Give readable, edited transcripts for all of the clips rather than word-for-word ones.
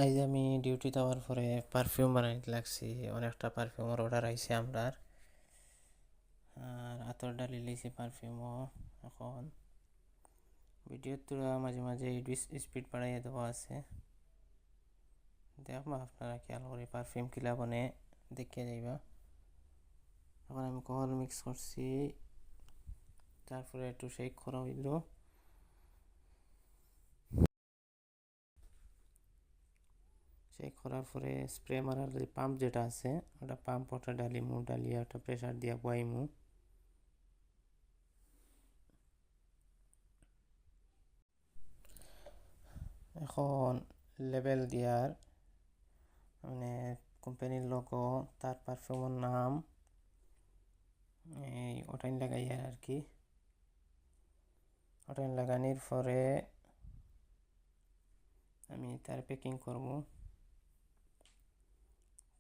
আজ আমি ডিউটি যাওয়ার পরে পারফিউম বানাইতে লাগছি। অনেকটা পারফিউমের অর্ডার আইছে আমরার। আর আতর ডালি লইছি পারফিউমও। এখন ভিডিওর তোরা মাঝে মাঝে স্পিড বাড়াইয়া দেওয়া আছে, দেখবা আপনারা খেয়াল করে পারফিউম কিলা বনে দেখিয়ে যাইবা। এখন আমি কল মিক্স করছি, তারপরে একটু শেক করা হইল। শেক করার পরে স্প্রে মারার যে পাম্প যেটা আছে ওটা পাম্প ওটা ডালিয়া ওটা প্রেশার দিয়া বয়াইমু। এখন লেবেল দিয়ার মানে কোম্পানির লোগো, তার পারফিউমের নাম এই ওটাই লাগাইয়া আর কি। ওটাই লাগানোর পরে আমি তার প্যাকিং করব।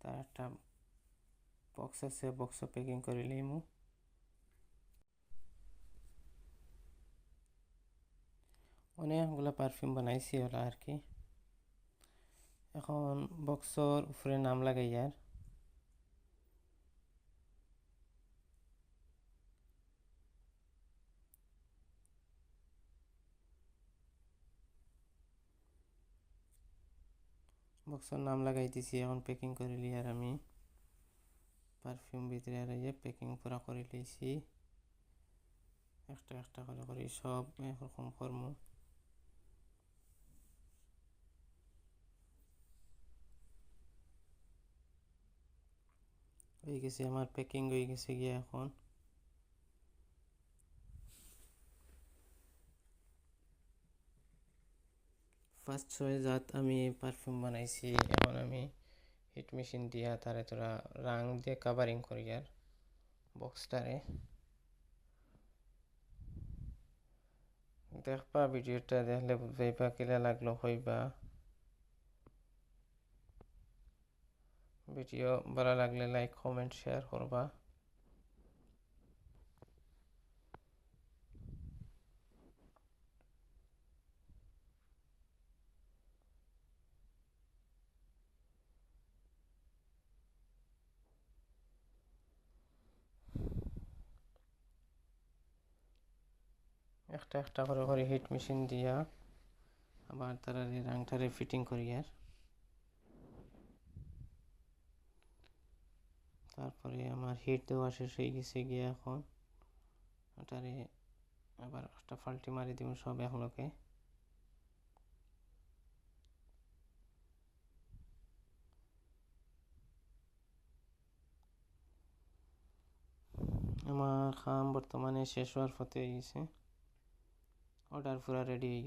তার একটা বক্স আছে, বক্সও প্যাকিং করে লইমু। অনেকগুলো পারফিউম বানাইছি ওরা আর কি। এখন বক্সর উপরে নাম লাগাইয়ার বক্সের নাম লাগাই দিছি। এখন প্যাকিং করে লিয়ার আমি পারফিউম ভিতরে আর প্যাকিং পুরা করে লইছি। একটা একটা করে করে সব এরকম করবো। হয়ে গেছে আমার প্যাকিং হয়ে গেছে গিয়ে। এখন ফার্স্ট 6 জাত আমি পারফিউম বানাইছি। এখন আমি হিট মেশিন দিয়া তারে তোরা রাং দিয়ে কাভারিং করি আর বক্সটারে। দেখবা ভিডিওটা দেখলে বুঝবাইবা কিলা লাগলো হইবা। ভিডিও ভালো লাগলে লাইক কমেন্ট শেয়ার করবা। একটা একটা করে করে হিট মেশিন দিয়া আবার তারা রাংটারে ফিটিং করি আর তারপরে আমার হিট দেওয়া শেষ হয়ে গেছে গিয়ে। এখন ওটারে আবার একটা ফাল্টি মারি দিব সব একলগে। আমার কাম বর্তমানে শেষ হওয়ার পথে হয়ে গেছে। অর্ডার পুরা রেডি হয়ে গেছে।